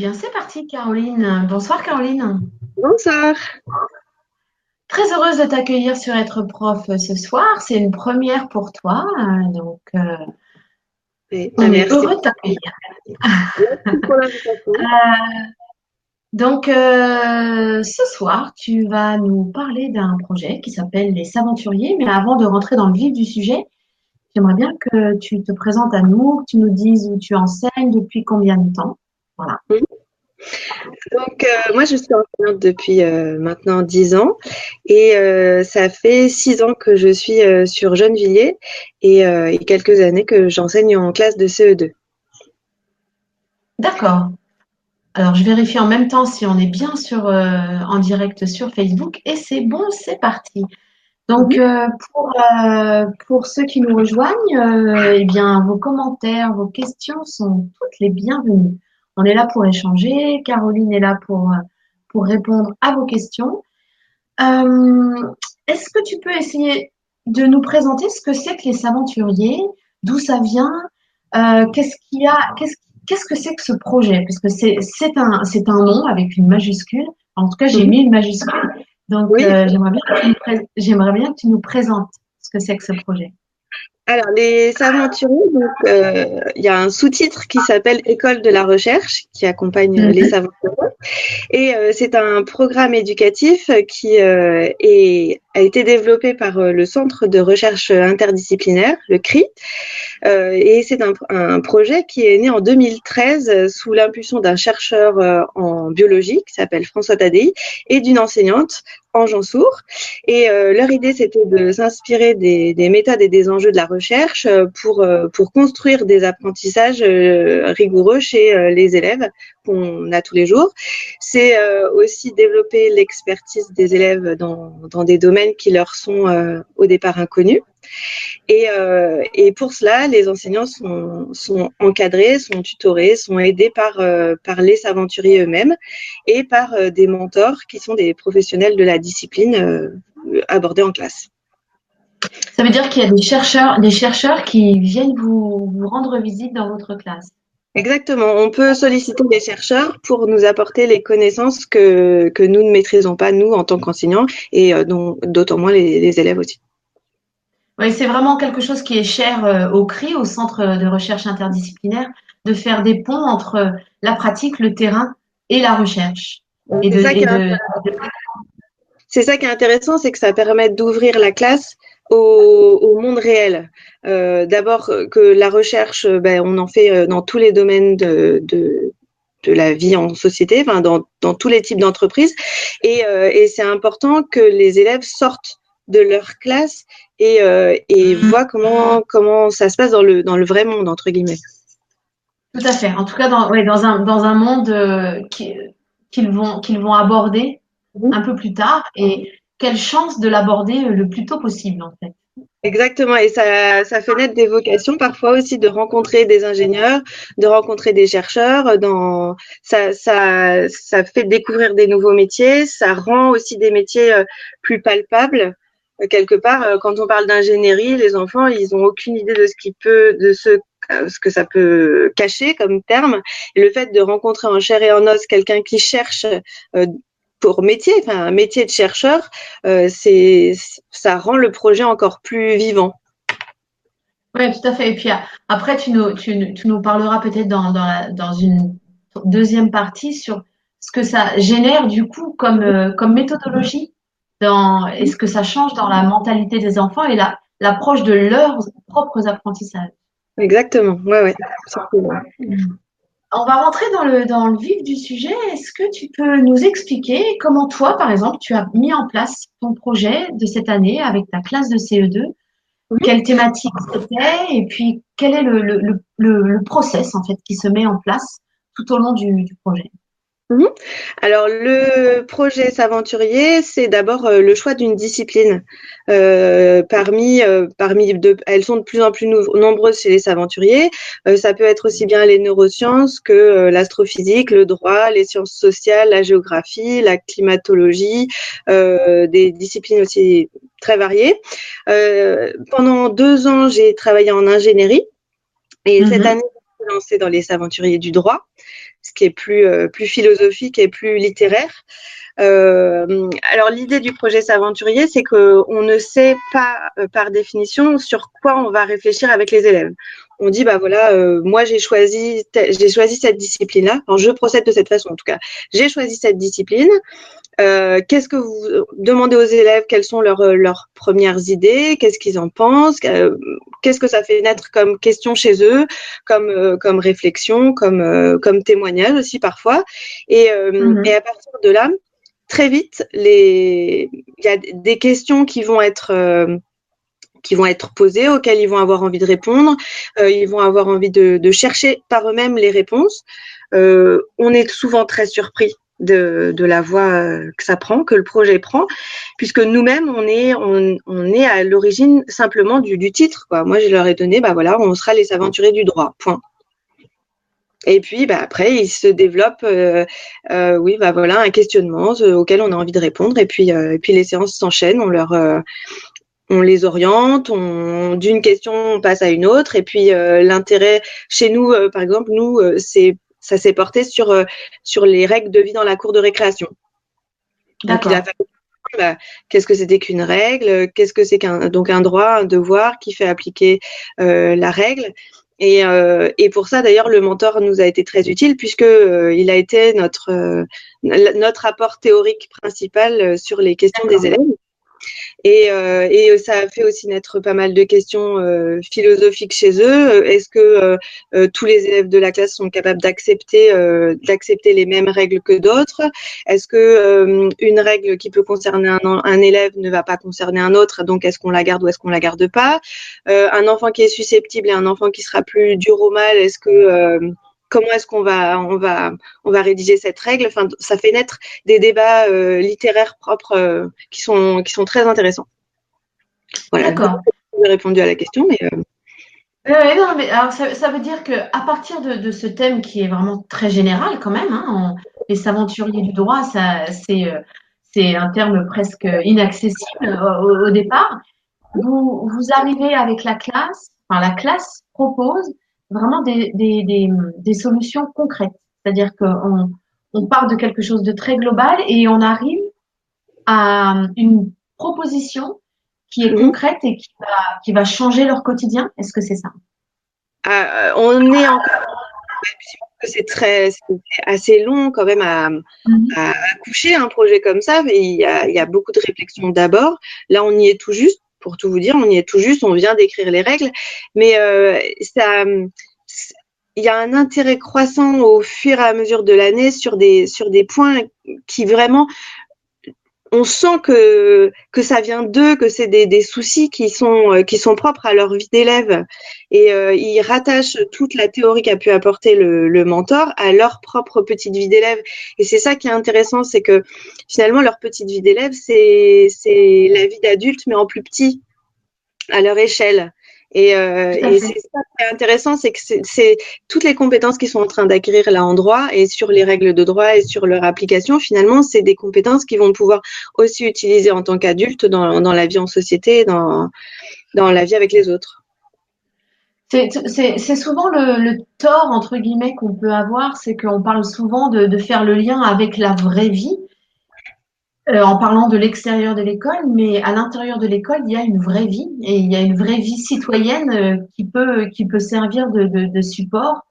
bien, c'est parti, Caroline. Bonsoir, Caroline. Bonsoir. Très heureuse de t'accueillir sur Être Prof ce soir. C'est une première pour toi, Oui, on est merci. heureux de t'accueillir. Merci pour l'invitation. Ce soir, tu vas nous parler d'un projet qui s'appelle Les Aventuriers. Mais avant de rentrer dans le vif du sujet, j'aimerais bien que tu te présentes à nous, que tu nous dises où tu enseignes, depuis combien de temps. Voilà. Moi, je suis enseignante depuis maintenant 10 ans et ça fait 6 ans que je suis sur Gennevilliers et quelques années que j'enseigne en classe de CE2. D'accord. Alors, je vérifie en même temps si on est bien en direct sur Facebook. Et c'est bon, c'est parti. Donc, Mhm. pour ceux qui nous rejoignent, eh bien, vos commentaires, vos questions sont toutes les bienvenues. On est là pour échanger. Caroline est là pour répondre à vos questions. Euh, Est-ce que tu peux essayer de nous présenter ce que c'est que les aventuriers, d'où ça vient, qu'est-ce qu'il y a, qu'est-ce que c'est que ce projet? Parce que c'est un nom avec une majuscule. En tout cas, j'ai Mhm. mis une majuscule. Donc, Oui. j'aimerais bien que tu nous présentes ce que c'est que ce projet. Alors, les aventuriers, il y a un sous-titre qui s'appelle École de la recherche qui accompagne les Mhm. aventuriers. Et c'est un programme éducatif qui a été développé par le Centre de recherche interdisciplinaire, le CRI. Et c'est un projet qui est né en 2013 sous l'impulsion d'un chercheur en biologie qui s'appelle François Tadei et d'une enseignante, Ange Ansour. Et leur idée, c'était de s'inspirer des méthodes et des enjeux de la recherche pour construire des apprentissages rigoureux chez les élèves qu'on a tous les jours. C'est aussi développer l'expertise des élèves dans des domaines qui leur sont au départ inconnus. Et pour cela, les enseignants sont encadrés, sont tutorés, sont aidés par les aventuriers eux-mêmes et par des mentors qui sont des professionnels de la discipline abordés en classe. Ça veut dire qu'il y a des chercheurs qui viennent vous rendre visite dans votre classe. Exactement. On peut solliciter des chercheurs pour nous apporter les connaissances que nous ne maîtrisons pas, nous, en tant qu'enseignants, et d'autant moins les élèves aussi. Oui, c'est vraiment quelque chose qui est cher au CRI, au Centre de recherche interdisciplinaire, de faire des ponts entre la pratique, le terrain et la recherche. Et C'est de, ça qui et est de, C'est ça qui est intéressant, c'est que ça permet d'ouvrir la classe au monde réel. D'abord que la recherche, on en fait dans tous les domaines de la vie en société, enfin dans tous les types d'entreprises, et c'est important que les élèves sortent de leur classe et voient comment ça se passe dans le vrai monde entre guillemets. tout à fait. En tout cas, dans un monde qu'ils vont aborder un peu plus tard. Et quelle chance de l'aborder le plus tôt possible, en fait. Exactement, et ça fait naître des vocations parfois aussi de rencontrer des ingénieurs, de rencontrer des chercheurs. Ça fait découvrir des nouveaux métiers, ça rend aussi des métiers plus palpables. Quelque part, quand on parle d'ingénierie, les enfants, ils ont aucune idée de ce que ça peut cacher comme terme. Et le fait de rencontrer en chair et en os quelqu'un qui cherche euh, pour métier, enfin un métier de chercheur, ça rend le projet encore plus vivant. Oui, tout à fait. Et puis après, tu nous parleras peut-être dans une deuxième partie sur ce que ça génère du coup comme méthodologie et ce que ça change dans la mentalité des enfants et l'approche de leurs propres apprentissages. Exactement, ouais, ouais, absolument. On va rentrer dans le vif du sujet. Est-ce que tu peux nous expliquer comment toi, par exemple, tu as mis en place ton projet de cette année avec ta classe de CE2? Quelle thématique c'était et puis quel est le process en fait qui se met en place tout au long du projet. Mhm. Alors, le projet S'aventurier, c'est d'abord le choix d'une discipline. Elles sont de plus en plus nombreuses chez les S'aventuriers. Ça peut être aussi bien les neurosciences que l'astrophysique, le droit, les sciences sociales, la géographie, la climatologie, des disciplines aussi très variées. Pendant 2 ans, j'ai travaillé en ingénierie et cette Mhm. année, je me suis lancée dans les S'aventuriers du droit. ce qui est plus philosophique et plus littéraire. Alors l'idée du projet S'aventurier, c'est que on ne sait pas par définition sur quoi on va réfléchir avec les élèves. On dit bah voilà, moi j'ai choisi cette discipline-là. Alors je procède de cette façon en tout cas. J'ai choisi cette discipline. Qu'est-ce que vous demandez aux élèves? Quelles sont leurs premières idées? Qu'est-ce qu'ils en pensent? Qu'est-ce que ça fait naître comme question chez eux, comme réflexion, comme témoignage aussi parfois. Et à partir de là, très vite, il y a des questions qui vont être posées, auxquelles ils vont avoir envie de répondre. Ils vont avoir envie de chercher par eux-mêmes les réponses. On est souvent très surpris de la voie que ça prend, que le projet prend, puisque nous-mêmes, on est à l'origine simplement du titre, quoi. Moi, je leur ai donné, bah voilà, on sera les aventuriers du droit, point. Et puis, bah, après, il se développe, oui, bah voilà, un questionnement auquel on a envie de répondre. Et puis les séances s'enchaînent. On les oriente. D'une question, on passe à une autre. Et puis, l'intérêt chez nous, par exemple, nous, ça s'est porté sur les règles de vie dans la cour de récréation. Donc, il a fallu bah, qu'est-ce que c'était qu'une règle, qu'est-ce que c'est qu'un droit, un devoir qui fait appliquer la règle. Et pour ça, d'ailleurs, le mentor nous a été très utile puisque il a été notre apport théorique principal sur les questions des élèves. Et ça a fait aussi naître pas mal de questions philosophiques chez eux. Est-ce que tous les élèves de la classe sont capables d'accepter les mêmes règles que d'autres? Est-ce que une règle qui peut concerner un élève ne va pas concerner un autre? Donc, est-ce qu'on la garde ou est-ce qu'on la garde pas? Un enfant qui est susceptible et un enfant qui sera plus dur au mal, est-ce que comment est-ce qu'on va rédiger cette règle? Enfin, ça fait naître des débats littéraires propres qui sont très intéressants. Voilà. D'accord. J'ai répondu à la question, mais non, mais alors ça veut dire que à partir de ce thème qui est vraiment très général quand même, hein, les aventuriers du droit, c'est un terme presque inaccessible au départ. Vous arrivez avec la classe, enfin la classe propose vraiment des solutions concrètes. C'est-à-dire qu'on part de quelque chose de très global et on arrive à une proposition qui est concrète et qui va changer leur quotidien. Est-ce que c'est ça? On est encore. C'est assez long quand même à coucher un projet comme ça. Il y a beaucoup de réflexion d'abord. Là, on y est tout juste. Pour tout vous dire, on y est tout juste. On vient d'écrire les règles, mais il y a un intérêt croissant au fur et à mesure de l'année sur des points qui vraiment on sent que ça vient d'eux, que c'est des soucis qui sont propres à leur vie d'élève. Et ils rattachent toute la théorie qu'a pu apporter le mentor à leur propre petite vie d'élève. Et c'est ça qui est intéressant, c'est que finalement leur petite vie d'élève, c'est la vie d'adulte, mais en plus petit, à leur échelle. Et c'est ça qui est intéressant, c'est que c'est toutes les compétences qu'ils sont en train d'acquérir là en droit et sur les règles de droit et sur leur application, finalement, c'est des compétences qu'ils vont pouvoir aussi utiliser en tant qu'adultes dans la vie en société, dans la vie avec les autres. C'est souvent le tort, entre guillemets, qu'on peut avoir, c'est qu'on parle souvent de faire le lien avec la vraie vie. En parlant de l'extérieur de l'école, mais à l'intérieur de l'école, il y a une vraie vie et il y a une vraie vie citoyenne qui peut servir de support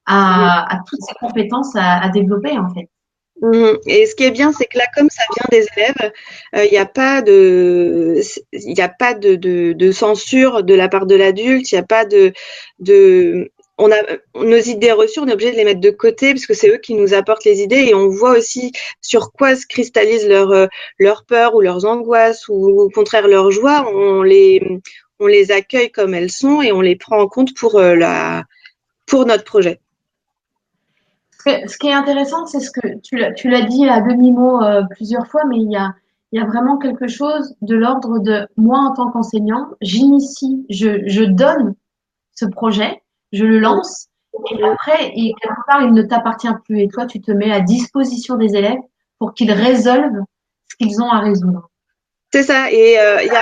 à toutes ces compétences à développer en fait. Et ce qui est bien, c'est que là, comme ça vient des élèves, il n'y a pas de censure de la part de l'adulte, il n'y a pas on a nos idées reçues, on est obligé de les mettre de côté parce que c'est eux qui nous apportent les idées et on voit aussi sur quoi se cristallisent leurs peurs ou leurs angoisses ou au contraire leurs joies. On les accueille comme elles sont et on les prend en compte pour notre projet. Ce qui est intéressant, c'est ce que tu l'as dit à demi-mot plusieurs fois, mais il y a vraiment quelque chose de l'ordre de moi en tant qu'enseignant, j'initie, je donne ce projet, je le lance, et après, quelque part, il ne t'appartient plus. Et toi, tu te mets à disposition des élèves pour qu'ils résolvent ce qu'ils ont à résoudre. C'est ça. Et il y a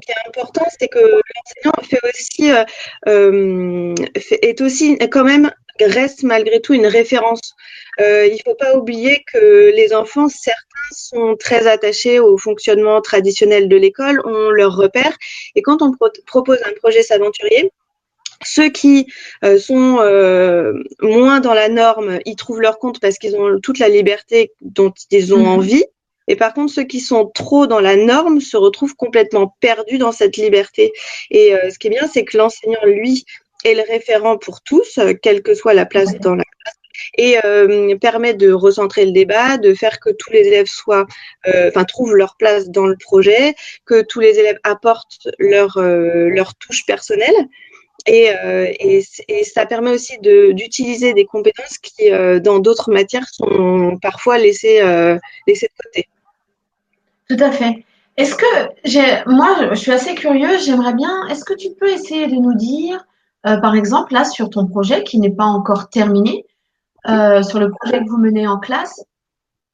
qui est important, c'est que l'enseignant est aussi quand même reste malgré tout une référence. Il ne faut pas oublier que les enfants, certains sont très attachés au fonctionnement traditionnel de l'école, ont leurs repères. Et quand on propose un projet s'aventurier, ceux qui sont moins dans la norme, ils trouvent leur compte parce qu'ils ont toute la liberté dont ils ont envie. Et par contre, ceux qui sont trop dans la norme se retrouvent complètement perdus dans cette liberté. Et ce qui est bien, c'est que l'enseignant, lui, est le référent pour tous, quelle que soit la place dans la classe, et permet de recentrer le débat, de faire que tous les élèves trouvent leur place dans le projet, que tous les élèves apportent leur touche personnelle. Et ça permet aussi d'utiliser des compétences qui, dans d'autres matières, sont parfois laissées de côté. Tout à fait. Est-ce que moi, je suis assez curieuse, j'aimerais bien, est-ce que tu peux essayer de nous dire, par exemple, là, sur ton projet qui n'est pas encore terminé, sur le projet que vous menez en classe,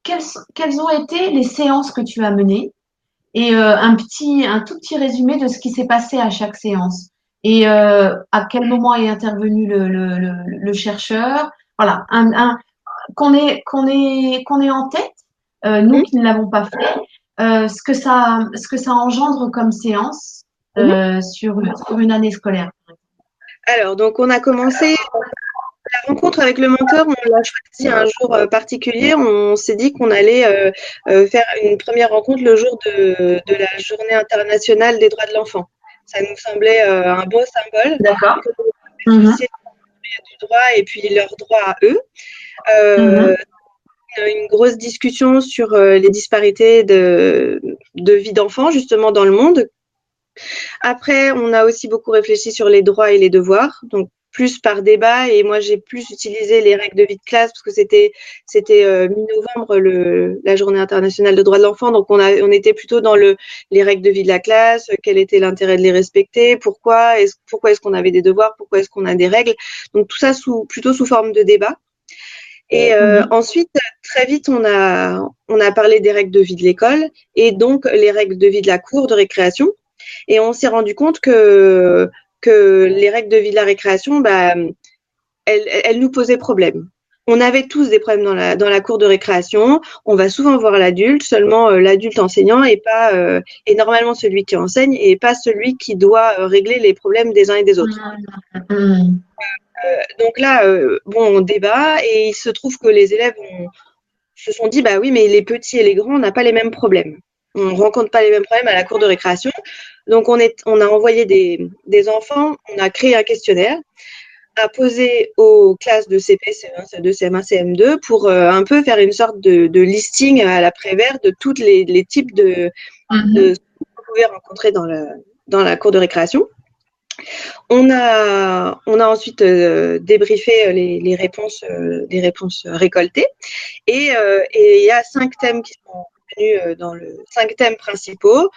quelles ont été les séances que tu as menées et un tout petit résumé de ce qui s'est passé à chaque séance et à quel moment est intervenu le chercheur. Voilà, qu'on ait en tête, nous qui ne l'avons pas fait, ce que ça engendre comme séance sur une année scolaire. Alors, donc, on a commencé la rencontre avec le mentor, on l'a choisi un jour particulier. On s'est dit qu'on allait faire une première rencontre le jour de la Journée internationale des droits de l'enfant. Ça nous semblait un beau symbole. D'accord. Du droit et puis leurs droits à eux. Une grosse discussion sur les disparités de vie d'enfants justement dans le monde. Après, on a aussi beaucoup réfléchi sur les droits et les devoirs, donc plus par débat, et moi j'ai plus utilisé les règles de vie de classe parce que c'était mi-novembre la Journée internationale de droits de l'enfant, donc on était plutôt dans les règles de vie de la classe, quel était l'intérêt de les respecter, pourquoi est-ce qu'on avait des devoirs, pourquoi est-ce qu'on a des règles, donc tout ça plutôt sous forme de débat. Et ensuite, très vite, on a parlé des règles de vie de l'école et donc les règles de vie de la cour de récréation. Et on s'est rendu compte que les règles de vie de la récréation, elles nous posaient problème. On avait tous des problèmes dans la cour de récréation. On va souvent voir l'adulte, seulement l'adulte enseignant et normalement celui qui enseigne et pas celui qui doit régler les problèmes des uns et des autres. Donc là, on débat et il se trouve que les élèves se sont dit, bah oui, mais les petits et les grands, on n'a pas les mêmes problèmes. On ne rencontre pas les mêmes problèmes à la cour de récréation. Donc, on a envoyé des enfants, on a créé un questionnaire à poser aux classes de CP, CE1, CE2, CM1, CM2 pour un peu faire une sorte de listing à l'après-vert de tous les types de ce qu'on pouvait rencontrer dans la cour de récréation. On a ensuite débriefé les réponses récoltées et il y a 5 thèmes qui sont contenus dans 5 thèmes principaux.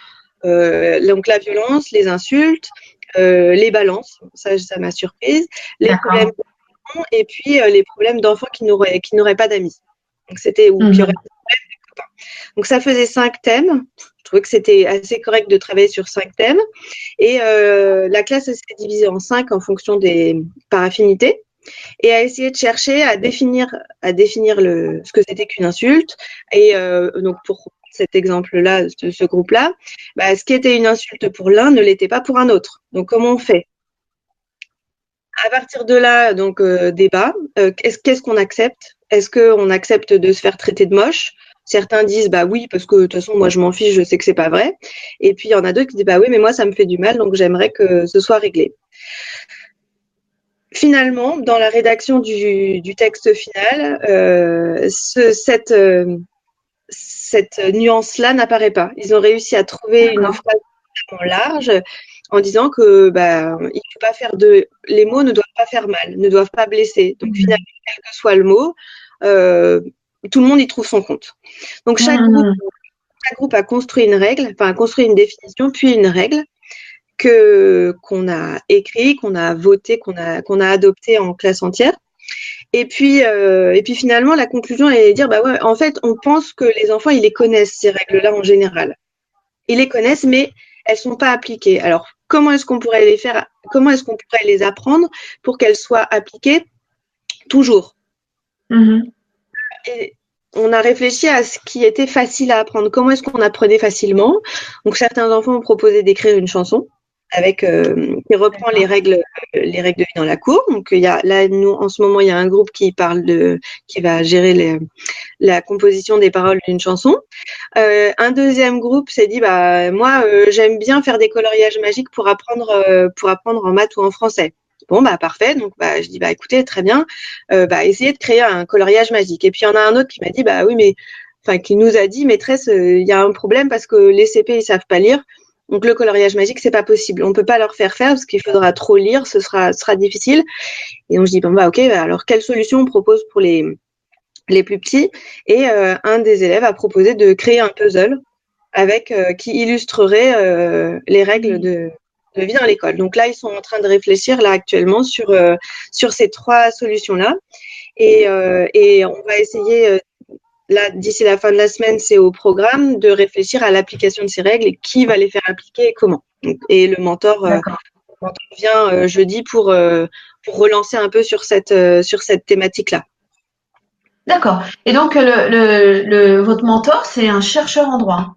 Donc la violence, les insultes, les balances, ça m'a surprise, les problèmes d'enfants et puis les problèmes d'enfants qui n'auraient pas d'amis. Donc c'était ou qui auraient des problèmes de copains. Donc ça faisait 5 thèmes. Je trouvais que c'était assez correct de travailler sur 5 thèmes. Et la classe s'est divisée en 5 en fonction par affinité et a essayé de chercher à définir ce que c'était qu'une insulte. Et donc pour cet exemple-là, de ce groupe-là, ce qui était une insulte pour l'un ne l'était pas pour un autre. Donc comment on fait ? À partir de là, donc débat. Qu'est-ce qu'on accepte ? Est-ce qu'on accepte de se faire traiter de moche ? Certains disent bah oui parce que de toute façon moi je m'en fiche, je sais que c'est pas vrai. Et puis il y en a d'autres qui disent bah oui mais moi ça me fait du mal donc j'aimerais que ce soit réglé. Finalement, dans la rédaction du texte final, cette nuance-là n'apparaît pas. Ils ont réussi à trouver une phrase vraiment large en disant que il faut pas faire les mots ne doivent pas faire mal, ne doivent pas blesser. Donc finalement, quel que soit le mot, tout le monde y trouve son compte. Donc chaque groupe a construit une règle, a construit une définition, puis une règle qu'on a écrit, qu'on a voté, qu'on a adopté en classe entière. Et puis finalement, la conclusion est de dire en fait, on pense que les enfants, ils les connaissent ces règles-là en général. Ils les connaissent, mais elles sont pas appliquées. Alors, comment est-ce qu'on pourrait les apprendre pour qu'elles soient appliquées toujours. Mhm. Et on a réfléchi à ce qui était facile à apprendre. Comment est-ce qu'on apprenait facilement? Donc certains enfants ont proposé d'écrire une chanson avec qui reprend les règles de vie dans la cour. Donc il y a là nous en ce moment il y a un groupe qui va gérer la composition des paroles d'une chanson. Un deuxième groupe s'est dit bah moi j'aime bien faire des coloriages magiques pour apprendre en maths ou en français. Bon bah parfait, donc bah je dis bah écoutez très bien, bah essayez de créer un coloriage magique. Et puis il y en a un autre qui m'a dit bah oui mais enfin qui nous a dit maîtresse il y a un problème parce que les CP ils savent pas lire. Donc le coloriage magique c'est pas possible, on peut pas leur faire parce qu'il faudra trop lire, ce sera difficile. Et donc je dis bon bah ok bah, alors quelle solution on propose pour les plus petits? Et un des élèves a proposé de créer un puzzle avec qui illustrerait les règles de vie dans l'école. Donc là, ils sont en train de réfléchir là actuellement sur ces 3 solutions-là. Et on va essayer là d'ici la fin de la semaine, c'est au programme de réfléchir à l'application de ces règles et qui va les faire appliquer et comment. Et le mentor vient jeudi pour relancer un peu sur cette thématique-là. D'accord. Et donc, votre mentor, c'est un chercheur en droit.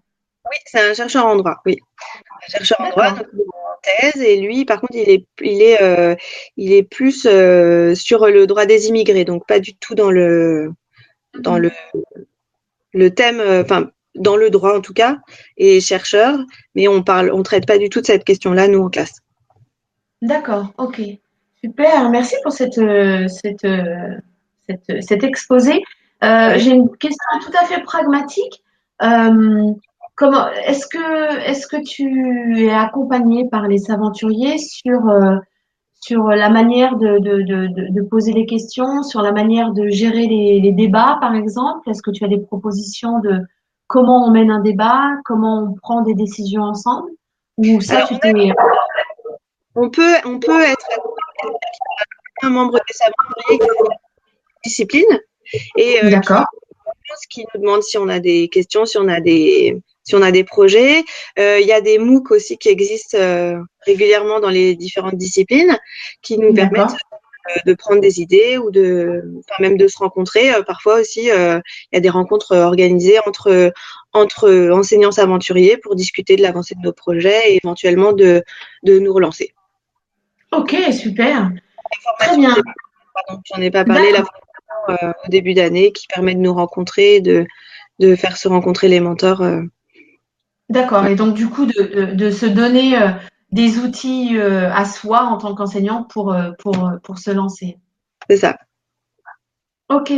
Oui, c'est un chercheur en droit, oui. Un chercheur en droit, donc il est en thèse, et lui, par contre, il est plus sur le droit des immigrés, donc pas du tout dans le thème, enfin dans le droit en tout cas, et chercheur, mais on traite pas du tout de cette question-là nous en classe. D'accord, ok. Super, merci pour cet exposé. Oui. J'ai une question tout à fait pragmatique. Est-ce que tu es accompagné par les aventuriers sur la manière de poser les questions, sur la manière de gérer les débats, par exemple? Est-ce que tu as des propositions de comment on mène un débat, comment on prend des décisions ensemble? Ou ça, Alors tu t'es... on peut être un membre des aventuriers discipline et D'accord. qui nous demande si on a des questions, si on a des projets. Il y a des MOOC aussi qui existent régulièrement dans les différentes disciplines qui nous permettent D'accord. de prendre des idées ou même de se rencontrer. Parfois aussi, il y a des rencontres organisées entre enseignants aventuriers pour discuter de l'avancée de nos projets et éventuellement de nous relancer. Ok, super. Très Formation, bien. pardon, j'en ai pas parlé, la formation au début d'année qui permet de nous rencontrer, de faire se rencontrer les mentors. D'accord. Ouais, Et donc, du coup, de se donner des outils à soi en tant qu'enseignant pour se lancer. c'est ça. Ok.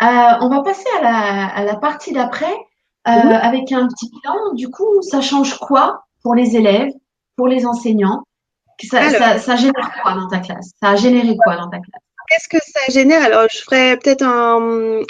On va passer à la partie d'après Mhm. avec un petit bilan. Du coup, ça change quoi pour les élèves, pour les enseignants? Alors, Ça génère quoi dans ta classe? Ça a généré quoi dans ta classe? qu'est-ce que ça génère? Alors, je ferai peut-être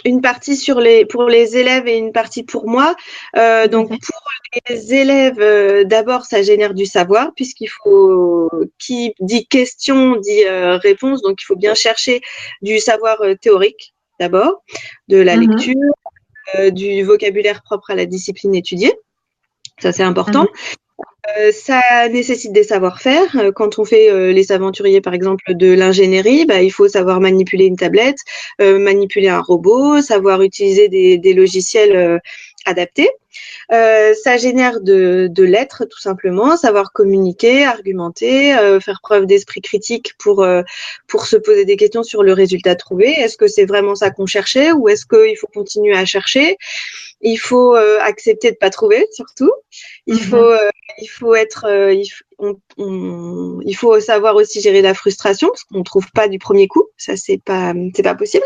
une partie pour les élèves et une partie pour moi. Tout à Donc, fait. pour les élèves, d'abord, ça génère du savoir, puisqu'il faut, qui dit question, dit réponse. Donc, il faut bien chercher du savoir théorique, d'abord, de la Mhm. lecture, du vocabulaire propre à la discipline étudiée. Ça, c'est Mhm. important. Ça nécessite des savoir-faire. Quand on fait les aventuriers, par exemple, de l'ingénierie, bah, il faut savoir manipuler une tablette, manipuler un robot, savoir utiliser des logiciels adaptés. Ça génère de l'être, tout simplement, savoir communiquer, argumenter, faire preuve d'esprit critique pour se poser des questions sur le résultat trouvé. Est-ce que c'est vraiment ça qu'on cherchait ou est-ce qu'il faut continuer à chercher? Il faut accepter de pas trouver, surtout. Il faut, Mhm. il faut être, il faut savoir aussi gérer la frustration parce qu'on trouve pas du premier coup. Ça, c'est pas possible.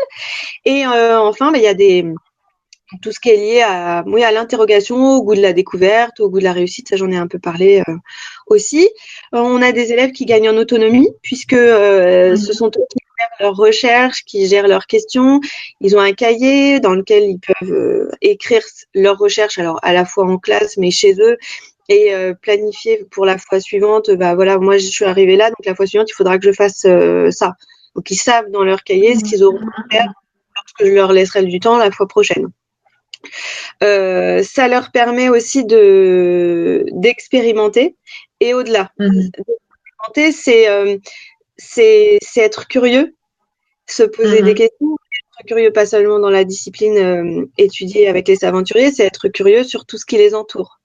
Et enfin, bah, il y a tout ce qui est lié oui, à l'interrogation, au goût de la découverte, au goût de la réussite. Ça, j'en ai un peu parlé aussi. On a des élèves qui gagnent en autonomie puisque ce Mhm. sont eux qui gèrent leurs recherches, qui gèrent leurs questions. Ils ont un cahier dans lequel ils peuvent écrire leurs recherches, alors à la fois en classe, mais chez eux, et planifier pour la fois suivante. Bah voilà, moi je suis arrivée là, donc la fois suivante, il faudra que je fasse ça. Donc ils savent dans leur cahier ce qu'ils auront à faire lorsque je leur laisserai du temps la fois prochaine. Ça leur permet aussi d'expérimenter et au-delà. Mhm. D'expérimenter, c'est être curieux, se poser des questions, être curieux pas seulement dans la discipline étudiée avec les aventuriers, c'est être curieux sur tout ce qui les entoure.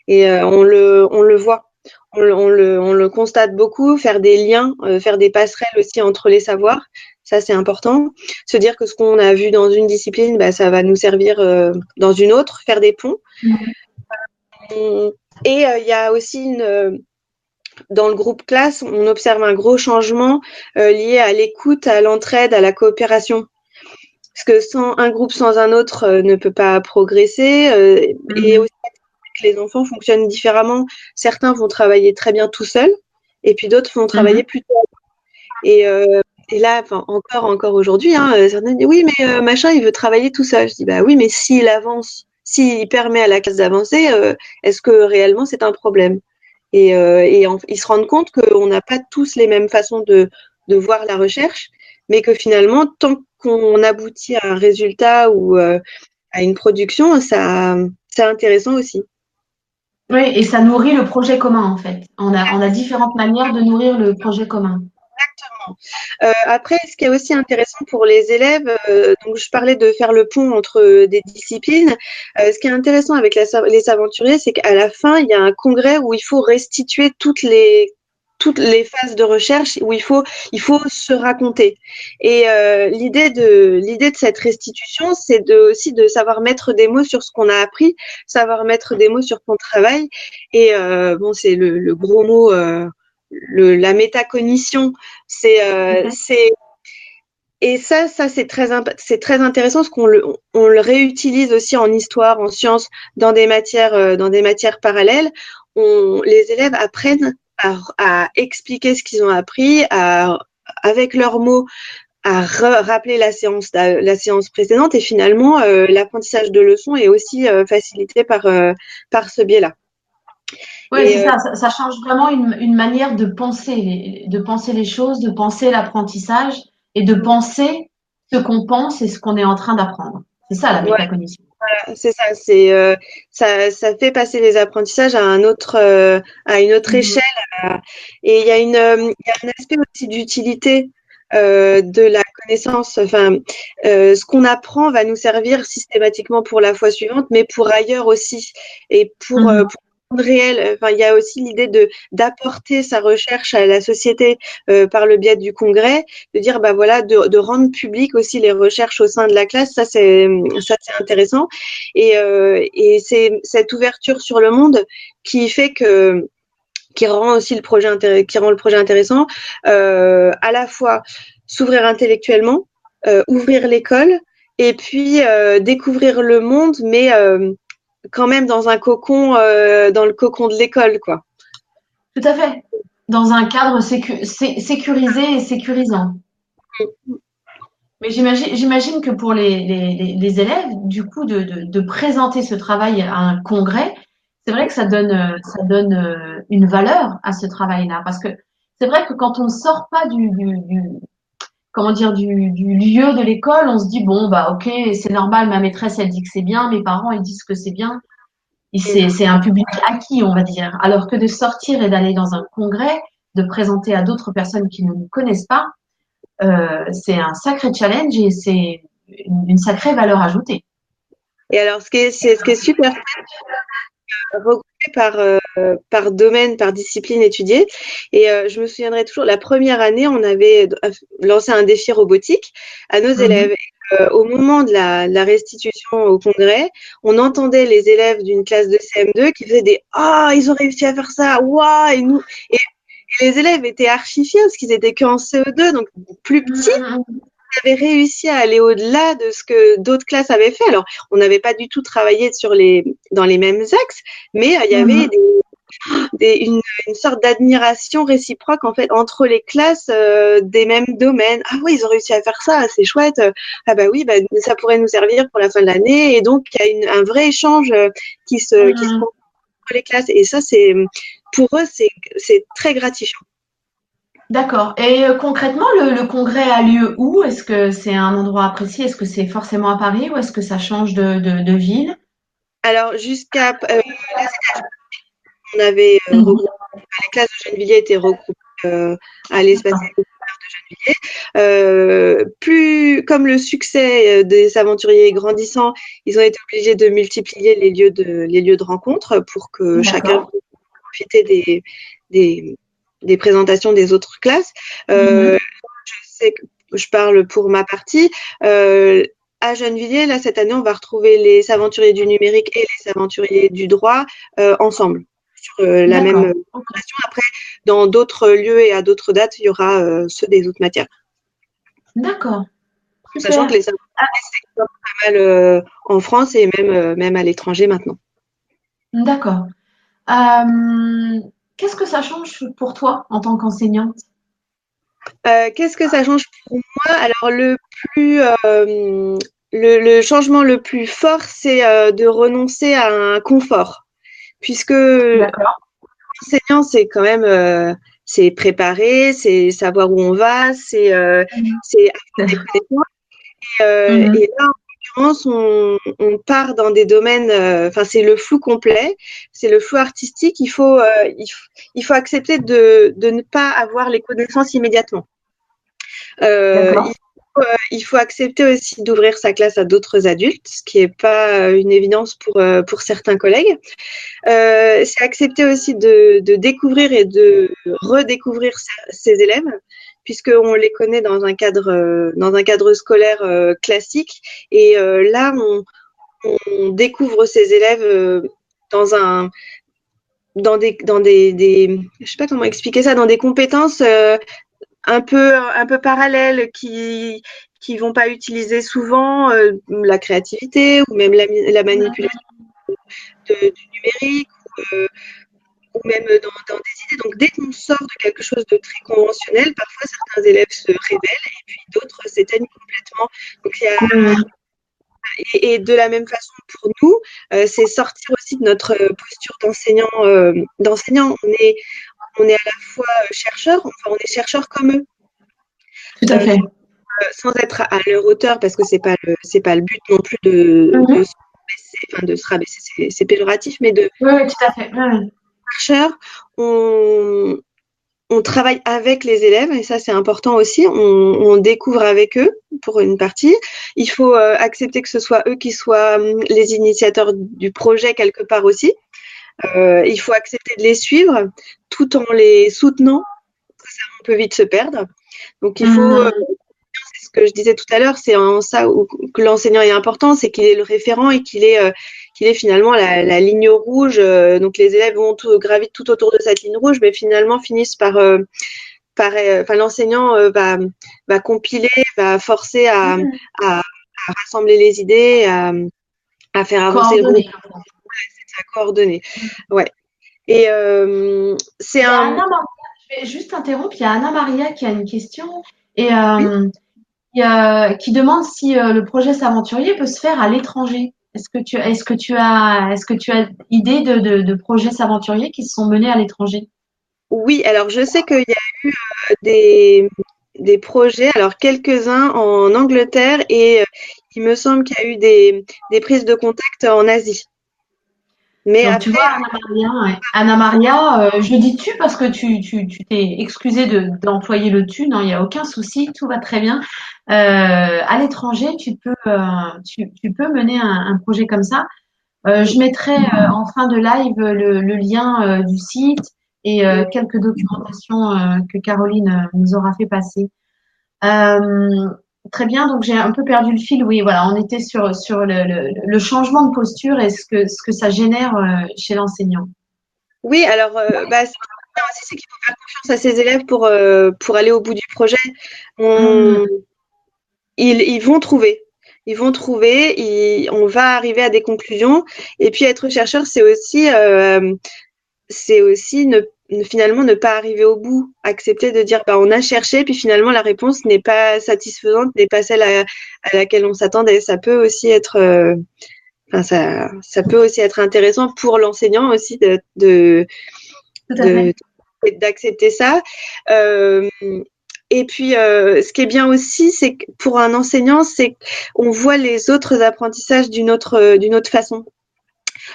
Et on le voit, on le constate beaucoup, faire des liens, faire des passerelles aussi entre les savoirs, ça c'est important. Se dire que ce qu'on a vu dans une discipline, bah, ça va nous servir dans une autre, faire des ponts. Et il y a aussi dans le groupe classe, on observe un gros changement lié à l'écoute, à l'entraide, à la coopération. Parce que sans un groupe sans un autre ne peut pas progresser. Et aussi, les enfants fonctionnent différemment. Certains vont travailler très bien tout seuls, et puis d'autres vont travailler plutôt. Et là, encore aujourd'hui, certains disent oui, mais machin, il veut travailler tout seul. Je dis bah oui, mais s'il avance, s'il permet à la classe d'avancer, est-ce que réellement c'est un problème? Et ils se rendent compte qu'on n'a pas tous les mêmes façons de voir la recherche, mais que finalement, tant qu'on aboutit à un résultat ou à une production, c'est intéressant aussi. Oui, et ça nourrit le projet commun, en fait. On a différentes manières de nourrir le projet commun. Exactement. Après, ce qui est aussi intéressant pour les élèves, donc je parlais de faire le pont entre des disciplines. Ce qui est intéressant avec les aventuriers, c'est qu'à la fin, il y a un congrès où il faut restituer toutes les phases de recherche où il faut se raconter. Et l'idée de cette restitution, c'est aussi de savoir mettre des mots sur ce qu'on a appris, savoir mettre des mots sur son travail. Et bon, c'est le gros mot, la métacognition. C'est et ça c'est très intéressant parce on le réutilise aussi en histoire, en sciences, dans des matières parallèles. Les élèves apprennent à expliquer ce qu'ils ont appris, avec leurs mots, à rappeler la séance précédente, et finalement l'apprentissage de leçons est aussi facilité par ce biais-là. Oui, c'est ça, ça change vraiment une manière de penser les choses, de penser l'apprentissage et de penser ce qu'on pense et ce qu'on est en train d'apprendre. C'est ça la métacognition. Voilà, c'est ça, ça fait passer les apprentissages à à une autre échelle. Et il y a il y a un aspect aussi d'utilité de la connaissance. Enfin, ce qu'on apprend va nous servir systématiquement pour la fois suivante, mais pour ailleurs aussi, et pour le monde réel. Enfin, il y a aussi l'idée d'apporter sa recherche à la société par le biais du congrès, de dire bah voilà, de rendre public aussi les recherches au sein de la classe. Ça c'est intéressant, et c'est cette ouverture sur le monde qui fait qui rend aussi le projet intéressant, à la fois s'ouvrir intellectuellement, ouvrir l'école, et puis découvrir le monde, mais quand même dans un cocon, dans le cocon de l'école, quoi. Tout à fait. Dans un cadre sécurisé et sécurisant. Mais j'imagine que pour les élèves, du coup, de présenter ce travail à un congrès, c'est vrai que ça donne une valeur à ce travail-là. Parce que c'est vrai que quand on ne sort pas comment dire, du lieu de l'école, on se dit, bon, bah, ok, c'est normal, ma maîtresse, elle dit que c'est bien, mes parents, ils disent que c'est bien. Et c'est un public acquis, on va dire. Alors que de sortir et d'aller dans un congrès, de présenter à d'autres personnes qui ne nous connaissent pas, c'est un sacré challenge et c'est une sacrée valeur ajoutée. Et alors, ce qui est super regroupé par domaine, par discipline étudiée. Et je me souviendrai toujours, la première année, on avait lancé un défi robotique à nos élèves. Au moment de la restitution au congrès, on entendait les élèves d'une classe de CM2 qui faisaient des ah, ils ont réussi à faire ça, waouh, et les élèves étaient archi fiers parce qu'ils étaient qu'en CE2, donc plus petits. Avait réussi à aller au-delà de ce que d'autres classes avaient fait. Alors, on n'avait pas du tout travaillé dans les mêmes axes, mais il y avait une sorte d'admiration réciproque en fait entre les classes des mêmes domaines. Ah oui, ils ont réussi à faire ça, c'est chouette. Ah bah oui, bah, ça pourrait nous servir pour la fin de l'année. Et donc, il y a un vrai échange qui se fait entre les classes. Et ça, pour eux, c'est très gratifiant. D'accord. Et concrètement, le congrès a lieu où? Est-ce que c'est un endroit précis? Est-ce que c'est forcément à Paris ou est-ce que ça change de ville? Alors, jusqu'à on avait regroupé, les classes de Gennevilliers étaient regroupées à l'espace de Plus comme le succès des aventuriers est grandissant, ils ont été obligés de multiplier les lieux de rencontre pour que chacun puisse profiter des présentations des autres classes. Je sais que je parle pour ma partie. À Gennevilliers, là, cette année, on va retrouver les aventuriers du numérique et les aventuriers du droit ensemble sur la même formation. Après, dans d'autres lieux et à d'autres dates, il y aura ceux des autres matières. D'accord. Sachant que les aventuriers, c'est pas mal en France et même à l'étranger maintenant. D'accord. Qu'est-ce que ça change pour toi en tant qu'enseignante? Qu'est-ce que ça change pour moi? Alors le changement le plus fort, c'est de renoncer à un confort, puisque l'enseignant, c'est quand même c'est préparer, c'est savoir où on va, c'est avoir des connaissances. Et là, en l'occurrence, on part dans des domaines, enfin, c'est le flou complet, c'est le flou artistique. Il faut accepter de ne pas avoir les connaissances immédiatement. Il faut accepter aussi d'ouvrir sa classe à d'autres adultes, ce qui n'est pas une évidence pour certains collègues. C'est accepter aussi de découvrir et de redécouvrir ses élèves, puisqu'on les connaît dans un cadre scolaire classique. Et là, on découvre ces élèves dans des je sais pas comment expliquer ça, dans des compétences un peu parallèles qui vont pas utiliser souvent la créativité ou même la manipulation du numérique ou même dans des idées. Donc, dès qu'on sort de quelque chose de très conventionnel, parfois certains élèves se révèlent et puis d'autres s'éteignent complètement. Donc, et de la même façon pour nous, c'est sortir aussi de notre posture d'enseignant. On est à la fois chercheurs, enfin on est chercheurs comme eux. Tout à fait. Sans être à leur hauteur, parce que c'est pas le but non plus de se rabaisser, c'est péjoratif, mais oui, tout à fait. Chercheurs, on travaille avec les élèves et ça c'est important aussi. On découvre avec eux pour une partie. Il faut accepter que ce soit eux qui soient les initiateurs du projet quelque part aussi. Il faut accepter de les suivre tout en les soutenant. On peut vite se perdre. Donc il faut c'est ce que je disais tout à l'heure, c'est en ça que l'enseignant est important, c'est qu'il est le référent et qu'il est finalement la ligne rouge. Donc les élèves gravitent tout autour de cette ligne rouge, mais finalement finissent l'enseignant va compiler, va forcer à rassembler les idées, à faire avancer le groupe. C'est à coordonner. Ouais. Et c'est je vais juste interrompre. Il y a Anna Maria qui a une question et qui demande si le projet S'aventurier peut se faire à l'étranger. Est-ce que tu as idée de projets S'aventurier qui se sont menés à l'étranger? Oui, alors je sais qu'il y a eu des projets, alors quelques-uns en Angleterre et il me semble qu'il y a eu des prises de contact en Asie. Mais donc, après, tu vois, Anna Maria, je dis tu parce que tu t'es excusée d'employer le tu, non, il n'y a aucun souci, tout va très bien. À l'étranger, tu peux mener un projet comme ça. Je mettrai en fin de live le lien du site et quelques documentations que Caroline nous aura fait passer. Très bien, donc j'ai un peu perdu le fil. Oui, voilà, on était sur le changement de posture et ce que ça génère chez l'enseignant. Oui, alors ce qui est bien aussi, c'est qu'il faut faire confiance à ses élèves pour aller au bout du projet. Ils vont trouver. Ils vont trouver, on va arriver à des conclusions. Et puis être chercheur, c'est aussi finalement ne pas arriver au bout, accepter de dire on a cherché, puis finalement la réponse n'est pas satisfaisante, n'est pas celle à laquelle on s'attendait. Ça peut aussi être ça peut aussi être intéressant pour l'enseignant aussi d'accepter ça. Et puis, ce qui est bien aussi, c'est que pour un enseignant, c'est qu'on voit les autres apprentissages d'une autre façon.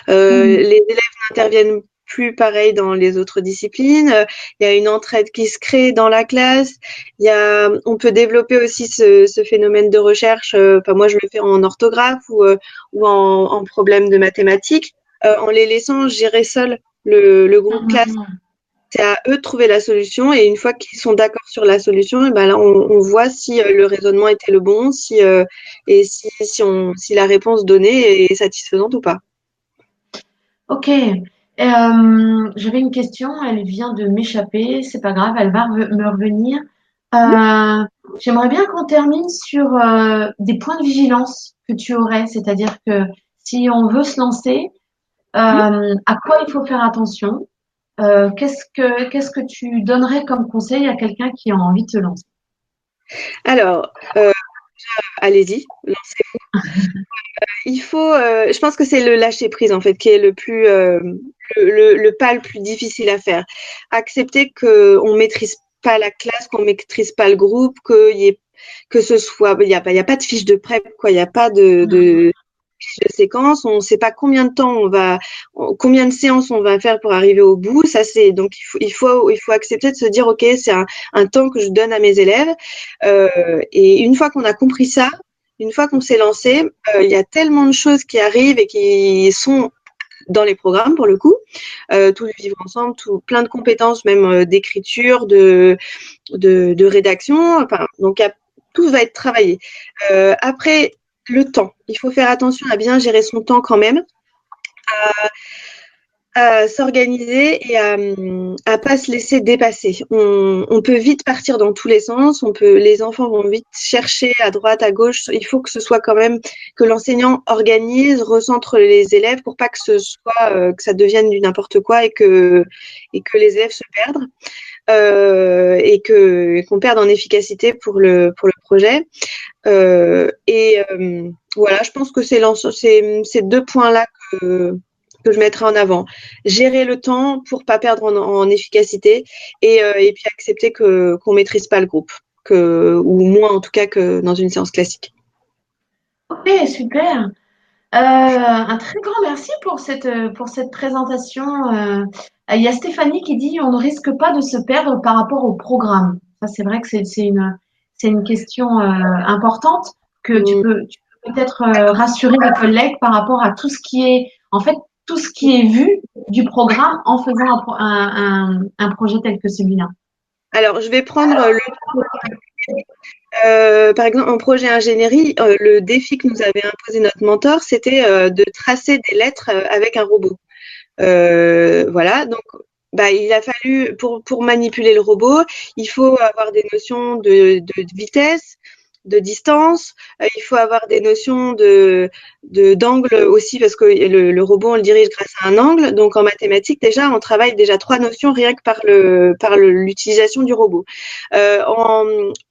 Les élèves n'interviennent plus pareil dans les autres disciplines. Il y a une entraide qui se crée dans la classe. On peut développer aussi ce phénomène de recherche. Moi, je le fais en orthographe ou en problème de mathématiques, en les laissant gérer seuls le groupe classe. C'est à eux de trouver la solution et une fois qu'ils sont d'accord sur la solution, et ben là, on voit si le raisonnement était le bon, si la réponse donnée est satisfaisante ou pas. Ok. J'avais une question, elle vient de m'échapper, c'est pas grave, elle va me revenir. J'aimerais bien qu'on termine sur des points de vigilance que tu aurais, c'est-à-dire que si on veut se lancer, à quoi il faut faire attention? Qu'est-ce que tu donnerais comme conseil à quelqu'un qui a envie de se lancer? Alors, allez-y, lancez-vous. Je pense que c'est le lâcher prise en fait qui est le pas le plus difficile à faire. Accepter qu'on maîtrise pas la classe, qu'on maîtrise pas le groupe, il y a pas de fiche de prep quoi, il y a pas de séquence, on ne sait pas combien de temps combien de séances on va faire pour arriver au bout. Donc il faut accepter de se dire ok, c'est un temps que je donne à mes élèves. Et une fois qu'on a compris ça, une fois qu'on s'est lancé, il y a tellement de choses qui arrivent et qui sont dans les programmes pour le coup, tout le vivre ensemble, plein de compétences même d'écriture, de rédaction. Enfin, donc tout va être travaillé. Après le temps. Il faut faire attention à bien gérer son temps quand même, à s'organiser et à pas se laisser dépasser. On peut vite partir dans tous les sens. Les enfants vont vite chercher à droite, à gauche. Il faut que ce soit quand même que l'enseignant organise, recentre les élèves pour pas que que ça devienne du n'importe quoi et que les élèves se perdent. Et qu'on perde en efficacité pour le projet. Voilà, je pense que c'est ces deux points-là que je mettrai en avant. Gérer le temps pour pas perdre en efficacité et puis accepter qu'on maîtrise pas le groupe, ou moins en tout cas que dans une séance classique. Ok, super. Un très grand merci pour cette présentation. Il y a Stéphanie qui dit on ne risque pas de se perdre par rapport au programme. Ça, c'est vrai que c'est une question importante que tu peux peut-être rassurer les collègues par rapport à tout ce qui est, en fait, tout ce qui est vu du programme en faisant un projet tel que celui-là. Alors, je vais prendre par exemple, en projet ingénierie, le défi que nous avait imposé notre mentor, c'était de tracer des lettres avec un robot. Voilà, donc il a fallu, pour manipuler le robot, il faut avoir des notions de vitesse, de distance, il faut avoir des notions d'angle aussi, parce que le robot, on le dirige grâce à un angle. Donc en mathématiques, déjà, on travaille déjà 3 notions rien que par l'utilisation du robot.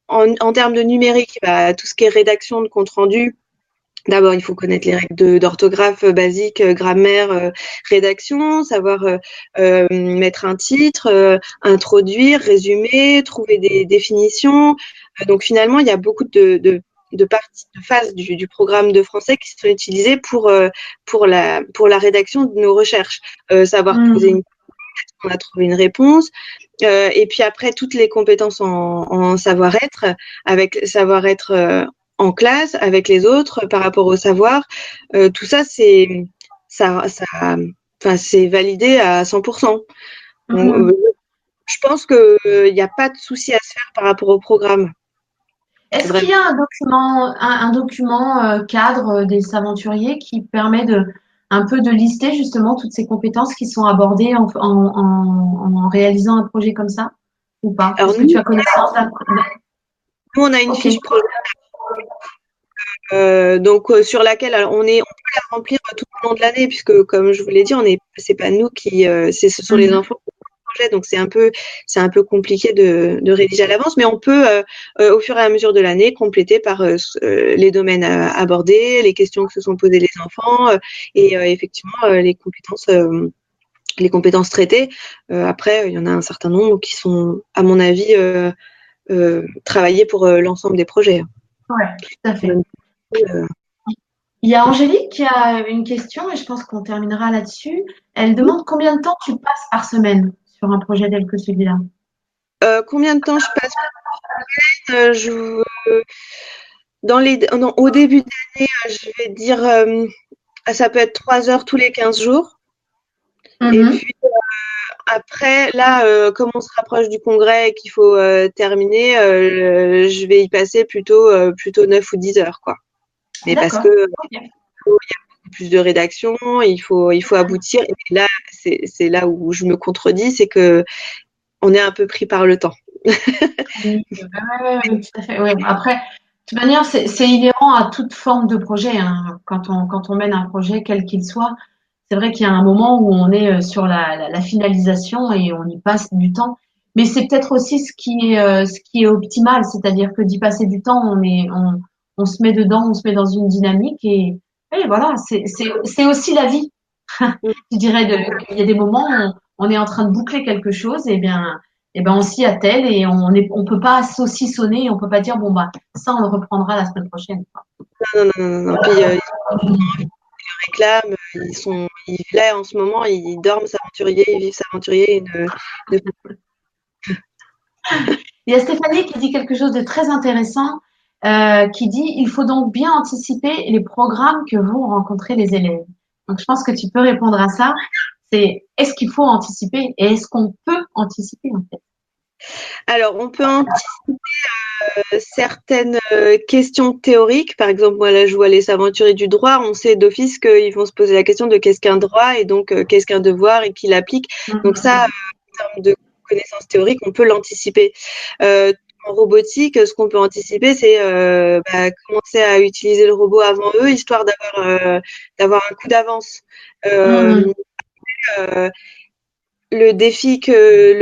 En termes de numérique, tout ce qui est rédaction de compte rendu, d'abord, il faut connaître les règles d'orthographe basiques, grammaire, rédaction, savoir mettre un titre, introduire, résumer, trouver des définitions. Donc finalement, il y a beaucoup de phases du programme de français qui sont utilisées pour la rédaction de nos recherches. Savoir poser une question, on a trouvé une réponse. Et puis après, toutes les compétences en savoir-être, avec savoir-être en classe avec les autres par rapport au savoir, tout ça c'est validé à 100%. Donc, je pense qu'il n'y a pas de souci à se faire par rapport au programme. Est-ce qu'il y a un document cadre des aventuriers qui permet un peu de lister justement toutes ces compétences qui sont abordées en réalisant un projet comme ça ou pas? Alors Est-ce que tu as connaissance nous, on a une fiche projet. Sur laquelle on peut la remplir tout au long de l'année, puisque comme je vous l'ai dit, c'est pas nous ce sont les enfants qui font le projet, donc c'est un peu compliqué de rédiger à l'avance, mais on peut au fur et à mesure de l'année compléter par les domaines abordés, les questions que se sont posées les enfants et effectivement les compétences traitées. Après, il y en a un certain nombre qui sont, à mon avis, travaillées pour l'ensemble des projets. Ouais, tout à fait. Il y a Angélique qui a une question et je pense qu'on terminera là-dessus. Elle demande combien de temps tu passes par semaine sur un projet tel que celui-là. Combien de temps je passe? Je, au début d'année, je vais dire, ça peut être 3 heures tous les 15 jours. Et Mhm. puis après, là, comme on se rapproche du congrès et qu'il faut terminer, je vais y passer plutôt 9 ou 10 heures, quoi. Mais parce D'accord. que Ok. plus de rédaction, il faut aboutir. Et là, c'est là où je me contredis, c'est que on est un peu pris par le temps. Oui, ouais, ouais, ouais, tout à fait. Ouais. Après, de toute manière, c'est inhérent à toute forme de projet, hein. Quand on mène un projet, quel qu'il soit, c'est vrai qu'il y a un moment où on est sur la finalisation et on y passe du temps. Mais c'est peut-être aussi ce qui est optimal, c'est-à-dire que d'y passer du temps, on se met dedans, on se met dans une dynamique et voilà, c'est aussi la vie. Je dirais qu'il y a des moments où on est en train de boucler quelque chose, et bien on s'y attelle et on peut pas saucissonner, on peut pas dire bon bah ça on le reprendra la semaine prochaine, quoi. Non, non, non, non, non. Puis ils réclament, là en ce moment, ils dorment s'aventurier, ils vivent s'aventurier. Il y a Stéphanie qui dit quelque chose de très intéressant, qui dit il faut donc bien anticiper les programmes que vont rencontrer les élèves. Donc je pense que tu peux répondre à ça. C'est est-ce qu'il faut anticiper et est-ce qu'on peut anticiper en fait? Alors, on peut anticiper certaines questions théoriques. Par exemple, moi là, je vois les aventuriers du droit. On sait d'office qu'ils vont se poser la question de qu'est-ce qu'un droit et donc qu'est-ce qu'un devoir et qui l'applique. Donc ça, en termes de connaissances théoriques, on peut l'anticiper. En robotique, ce qu'on peut anticiper, c'est commencer à utiliser le robot avant eux, histoire d'avoir un coup d'avance. Mhm. Euh, euh, le défi que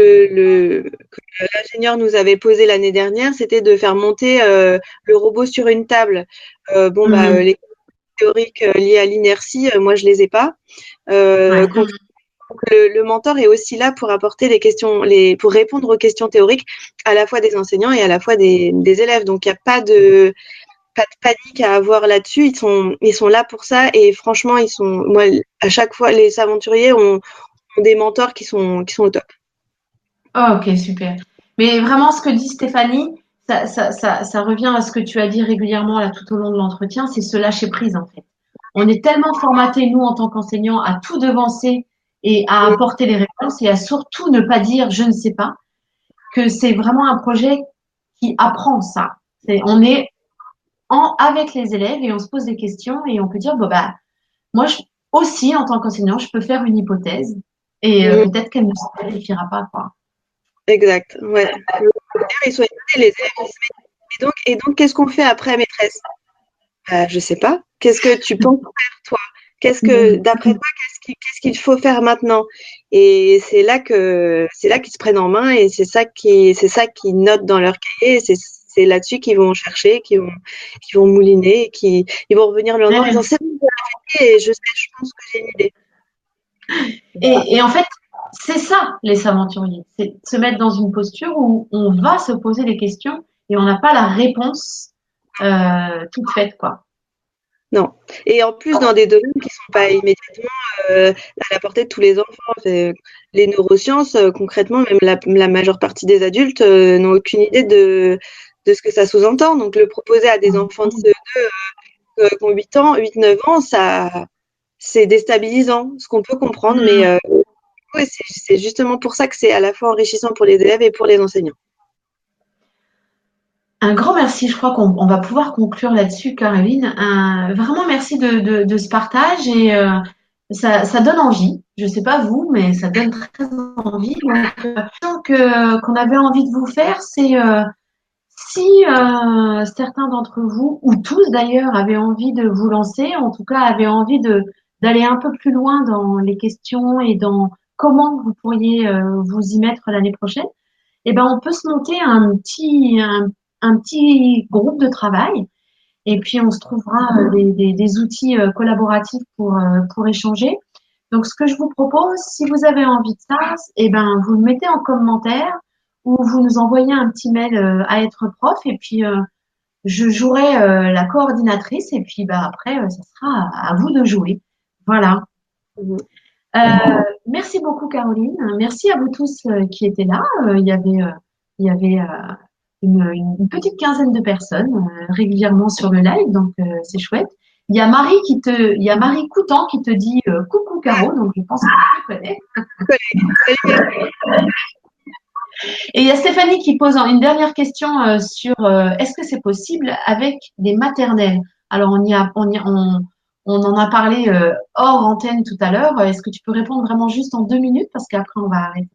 l'ingénieur nous avait posé l'année dernière, c'était de faire monter le robot sur une table. Mhm. Les théoriques liées à l'inertie, moi je les ai pas. Ouais. Concrètement, le mentor est aussi là pour apporter pour répondre aux questions théoriques à la fois des enseignants et à la fois des élèves. Donc il n'y a pas de panique à avoir là-dessus. Ils sont là pour ça et franchement, moi, à chaque fois, les aventuriers ont des mentors qui sont au top. Oh, ok, super. Mais vraiment, ce que dit Stéphanie, ça revient à ce que tu as dit régulièrement là tout au long de l'entretien, c'est se lâcher prise en fait. On est tellement formaté, nous, en tant qu'enseignants, à tout devancer et à apporter les réponses et à surtout ne pas dire je ne sais pas, que c'est vraiment un projet qui apprend ça. On est avec les élèves et on se pose des questions et on peut dire, bon, bah, moi, aussi, en tant qu'enseignant, je peux faire une hypothèse et Mm, peut-être qu'elle ne se vérifiera pas, quoi. exact, ouais. Ils sont étonnés, les élèves, ils se mettent. Et donc, qu'est-ce qu'on fait après, maîtresse? Je sais pas. Qu'est-ce que tu penses faire, toi? D'après toi, qu'est-ce qu'il faut faire maintenant? Et c'est là qu'ils se prennent en main et c'est ça qu'ils notent dans leur cahier. Et c'est là-dessus qu'ils vont chercher, qu'ils vont mouliner, ils vont revenir le lendemain en disant Ouais. c'est bon, j'ai vérifié et je sais, je pense que j'ai une idée. Et en fait, c'est ça, les aventuriers. C'est se mettre dans une posture où on va se poser des questions et on n'a pas la réponse toute faite, quoi. Non. Et en plus, dans des domaines qui sont pas immédiatement à la portée de tous les enfants. Les neurosciences, concrètement, même la majeure partie des adultes n'ont aucune idée de ce que ça sous-entend. Donc, le proposer à des enfants de CE2 qui ont 8 ans, 8-9 ans, c'est déstabilisant, ce qu'on peut comprendre. Mais ouais, c'est justement pour ça que c'est à la fois enrichissant pour les élèves et pour les enseignants. Un grand merci, je crois qu'on va pouvoir conclure là-dessus, Caroline. Vraiment merci de ce partage et ça donne envie. Je sais pas vous, mais ça donne très envie. Donc, qu'on avait envie de vous faire, c'est si certains d'entre vous, ou tous d'ailleurs, avaient envie de vous lancer, en tout cas avaient envie d'aller un peu plus loin dans les questions et dans comment vous pourriez vous y mettre l'année prochaine, eh ben on peut se monter un petit groupe de travail et puis on se trouvera des outils collaboratifs pour échanger. Donc ce que je vous propose, si vous avez envie de ça, eh ben vous le mettez en commentaire ou vous nous envoyez un petit mail à être prof et puis je jouerai la coordinatrice et puis bah après, ça sera à vous de jouer. Voilà. Mhm. Euh, Merci beaucoup, Caroline. Merci à vous tous qui étaient là. Il y avait une petite quinzaine de personnes régulièrement sur le live, donc c'est chouette. Il y a Marie Coutan qui te dit coucou Caro, donc je pense que tu connais. Et il y a Stéphanie qui pose une dernière question sur est-ce que c'est possible avec des maternelles? Alors on en a parlé hors antenne tout à l'heure. Est-ce que tu peux répondre vraiment juste en 2 minutes parce qu'après on va arrêter.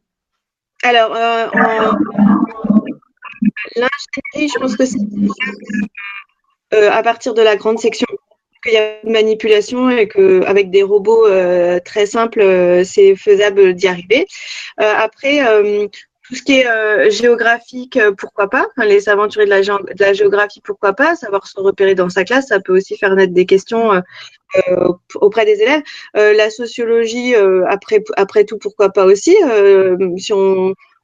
Alors, en l'ingénierie, je pense que c'est à partir de la grande section qu'il y a une manipulation et qu'avec des robots très simples, c'est faisable d'y arriver. Après, tout ce qui est géographique, pourquoi pas. Enfin, les aventuriers de la géographie, pourquoi pas. Savoir se repérer dans sa classe, ça peut aussi faire naître des questions auprès des élèves. La sociologie, après tout, pourquoi pas aussi. Si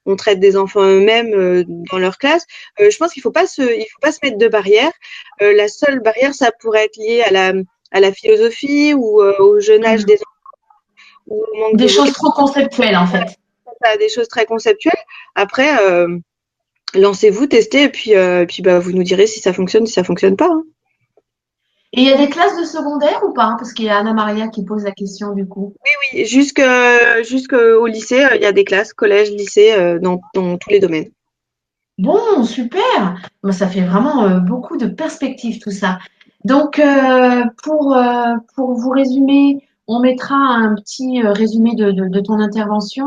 on traite des enfants eux-mêmes dans leur classe. Je pense il faut pas se mettre de barrière. La seule barrière, ça pourrait être lié à la philosophie ou au jeune âge des enfants ou au manque Des de choses vocabulaire, trop conceptuelles en fait. des choses très conceptuelles. Après, lancez-vous, testez, et puis bah, vous nous direz si ça fonctionne pas. Hein. Et il y a des classes de secondaire ou pas? Parce qu'il y a Anna Maria qui pose la question du coup. Oui, jusqu'au lycée, il y a des classes, collège, lycée, dans tous les domaines. Bon, super. Moi, ça fait vraiment beaucoup de perspectives tout ça. Donc, pour vous résumer, on mettra un petit résumé de ton intervention.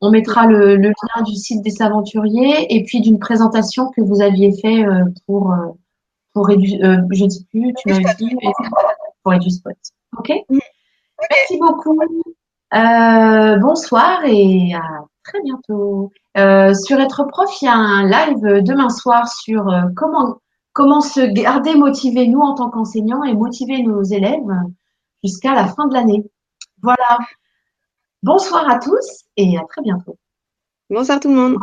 On mettra le lien du site des aventuriers et puis d'une présentation que vous aviez fait je ne sais plus, tu m'avais dit, pour EduSpot. OK? Merci beaucoup. Bonsoir et à très bientôt. Sur Être Prof, il y a un live demain soir sur comment se garder motivé, nous, en tant qu'enseignants, et motiver nos élèves jusqu'à la fin de l'année. Voilà. Bonsoir à tous et à très bientôt. Bonsoir tout le monde.